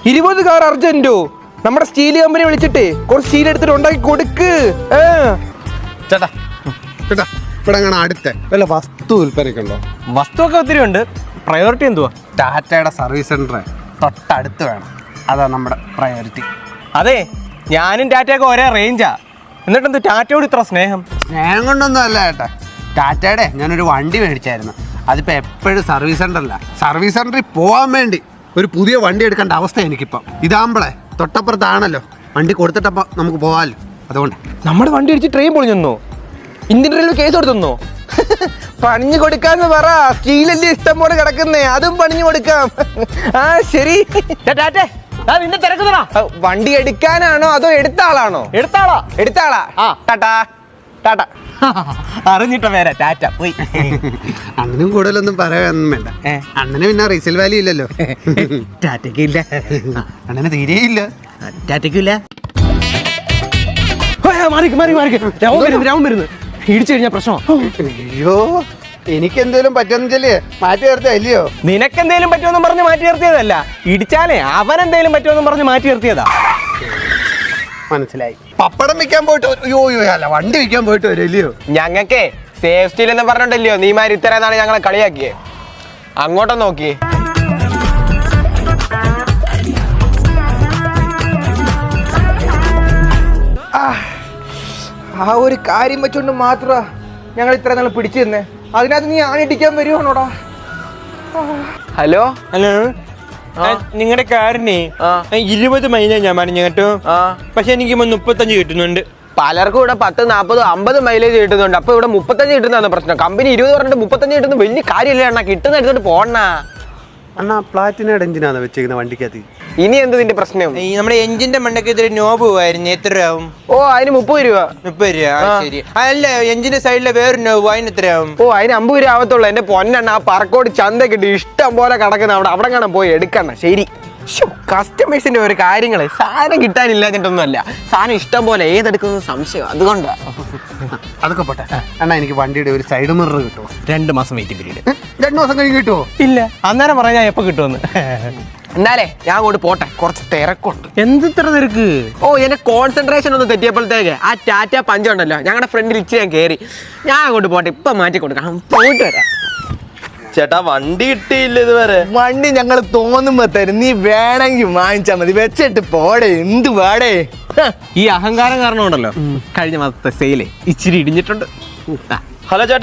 20 car അർജന്റോ? നമ്മുടെ steel company വിളിച്ചിട്ട് കുറച്ച് സ്റ്റീൽ എടുത്തിട്ട് ഉണ്ടാക്കി കൊടുക്ക്. ചേട്ടാ ചേട്ടാ ഇവിടെ അങ്ങനെ അടുത്ത വല്ല വസ്തു വിൽപ്പനയ്ക്കുണ്ടോ? വസ്തുവൊക്കെ ഒത്തിരി ഉണ്ട്. പ്രയോറിറ്റി എന്തുവാ? ടാറ്റയുടെ സർവീസ് സെന്റർ തൊട്ടടുത്ത് വേണം. അതാ നമ്മുടെ പ്രയോറിറ്റി. അതെ, ഞാനും ടാറ്റയൊക്കെ ഒരേ റേഞ്ചാ. എന്നിട്ടെന്ത് ടാറ്റയോട് ഇത്ര സ്നേഹം? സ്നേഹം കൊണ്ടൊന്നും അല്ല ചേട്ടാ. ടാറ്റയുടെ ഞാനൊരു വണ്ടി മേടിച്ചായിരുന്നു. അതിപ്പോൾ എപ്പോഴും സർവീസ് സെൻ്ററില്ല. സർവീസ് സെൻ്ററിൽ പോകാൻ വേണ്ടി ഒരു പുതിയ വണ്ടി എടുക്കേണ്ട അവസ്ഥ എനിക്കിപ്പം. ഇതാകുമ്പോളേ തൊട്ടപ്പുറത്താണല്ലോ, വണ്ടി കൊടുത്തിട്ടപ്പോൾ നമുക്ക് പോകാമല്ലോ. അതുകൊണ്ട് നമ്മുടെ വണ്ടി അടിച്ച് ട്രെയിൻ പൊളിഞ്ഞെന്നോ? ഇന്ത്യൻ റെയിൽവേ കേസ് കൊടുത്തെന്നോ? പണിഞ്ഞു കൊടുക്കാന്ന് പറ. സ്റ്റീലല്ലേ ഇഷ്ടം പോലെ കിടക്കുന്നേ, അതും പണിഞ്ഞു കൊടുക്കാം. ആ ശരി. ടാറ്റേ, നിന്നെ തിരക്കുന്നതാ. വണ്ടി എടുക്കാനാണോ അതോ എടുത്ത ആളാണോ? എടുത്ത ആളാ. ടാറ്റാ ടാറ്റ. അറിഞ്ഞിട്ട പേരാ ടാറ്റ. പോയി. അണ്ണനും കൂടുതലൊന്നും പറയാനൊന്നും വേണ്ട. അണ്ണന് പിന്നെ റീസെയിൽ വാല്യൂ ഇല്ലല്ലോ. ടാറ്റയ്ക്ക് ഇല്ല. അണ്ണന് തീരെയില്ല. ടാറ്റയ്ക്കില്ല. രാവും വരുന്നു. ഇടിച്ചു കഴിഞ്ഞാൽ പ്രശ്നമാണ്. അയ്യോ, എനിക്കെന്തേലും പറ്റുന്നില്ലേ മാറ്റി നിർത്തിയ അല്ലയോ? നിനക്കെന്തേലും പറ്റുമെന്നും പറഞ്ഞ് മാറ്റി നിർത്തിയതല്ല, ഇടിച്ചാലേ അവനെന്തേലും പറ്റുമെന്നും പറഞ്ഞ് മാറ്റി നിർത്തിയതാ. മനസ്സിലായി. പപ്പടം വിൽക്കാൻ പോയിട്ട് അയ്യോ അല്ല, വണ്ടി വിൽക്കാൻ പോയിട്ട് വരില്ലയോ? ഞങ്ങൾക്കേ സേഫ് സ്റ്റീൽ എന്ന് പറഞ്ഞിട്ടല്ലയോ നീമാര് ഇത്രയെന്നാണ് ഞങ്ങളെ കളിയാക്കിയേ. അങ്ങോട്ടും നോക്കിയേ. ആ ഒരു കാര്യം വെച്ചോണ്ട് മാത്രമാ ഞങ്ങൾ ഇത്ര നാൾ പിടിച്ചു തന്നെ. അതിനകത്ത് നീ ആണിടിക്കാൻ വരുവാണോടാ? ഹലോ ഹലോ, നിങ്ങളുടെ കാറിന് 20 മൈല ഞാൻ പറഞ്ഞു കേട്ടോ. പക്ഷെ എനിക്ക് 35 കിട്ടുന്നുണ്ട്. പലർക്കും ഇവിടെ 10, 40, 50 മൈലേജ് കിട്ടുന്നുണ്ട്. അപ്പൊ ഇവിടെ 35 കിട്ടുന്നതാണ് പ്രശ്നം. കമ്പനി 20 പറഞ്ഞിട്ട് 35 കിട്ടുന്ന വലിയ കാര്യമില്ല അണ്ണാ. കിട്ടുന്ന എടുത്തിട്ട് പോണ അണ്ണാ. പ്ലാറ്റിനയുടെ എഞ്ചിനാണ് വെച്ചിരിക്കുന്ന വണ്ടിക്കകത്ത്. ഇനി എന്ത് നിന്റെ പ്രശ്നം? ഈ നമ്മുടെ എഞ്ചിന്റെ മണ്ടക്ക് ഇതൊരു നോബ് പോവായിരുന്നു. എത്ര ആവും? ഓ, അതിന് 30 രൂപ. 30 രൂപ. ശരി. അല്ല, എഞ്ചിന്റെ സൈഡിലെ വേറൊരു നോബ്, അതിന് എത്ര ആവും? ഓ, അതിന് 50 രൂപ ആവത്തുള്ളൂ. എന്റെ പൊന്നെണ്ണ, ആ പറക്കോട് ചന്തക്കിട്ട് ഇഷ്ടം പോലെ കിടക്കുന്ന അവിടെ കാണാൻ പോയി എടുക്കണ്ട. ശരി. കസ്റ്റമേഴ്സിന്റെ ഒരു കാര്യങ്ങള് സാധനം കിട്ടാനില്ലാഞ്ഞിട്ടൊന്നും അല്ല, സാധനം ഇഷ്ടം പോലെ ഏതെടുക്കുന്നത് സംശയം. അതുകൊണ്ടാ. അതൊക്കെ പോട്ടെ അണ്ണാ, എനിക്ക് വണ്ടിയുടെ ഒരു സൈഡ് മിറർ കിട്ടുമോ? 2 മാസം വെയിറ്റ് പീരീഡ്. 2 മാസം കഴിഞ്ഞ് കിട്ടുമോ? ഇല്ല, അന്നേരം പറയാൻ ഞാൻ എപ്പോ കിട്ടുമെന്ന്. എന്നാലേ ഞാൻ അങ്ങോട്ട് പോട്ടെ, കുറച്ച് തിരക്കുണ്ട്. എന്ത് ഇത്ര തിരക്ക്? ഓ, എന്റെ കോൺസെൻട്രേഷൻ ഒന്ന് തെറ്റിയപ്പോഴത്തേക്ക് ആ ടാറ്റ പഞ്ചുണ്ടല്ലോ ഞങ്ങളുടെ ഫ്രണ്ടിൽ ഇച്ചിരി ഞാൻ കയറി. ഞാൻ അങ്ങോട്ട് പോട്ടെ, ഇപ്പൊ മാറ്റി കൊടുക്കാം. പോയിട്ട് വരാം. ചേട്ടാ, വണ്ടി കിട്ടിയില്ല ഇതുവരെ. വണ്ടി ഞങ്ങൾ തോന്നുമ്പോ തരും, നീ വേണമെങ്കിൽ വാങ്ങിച്ചാ മതി. വെച്ചിട്ട് പോടേ. എന്ത് പാടേ? ഈ അഹങ്കാരം കാരണം ഉണ്ടല്ലോ കഴിഞ്ഞ മാസത്തെ സെയിലേ ഇച്ചിരി ഇടിഞ്ഞിട്ടുണ്ട്. ഹലോ ചേട്ടാ.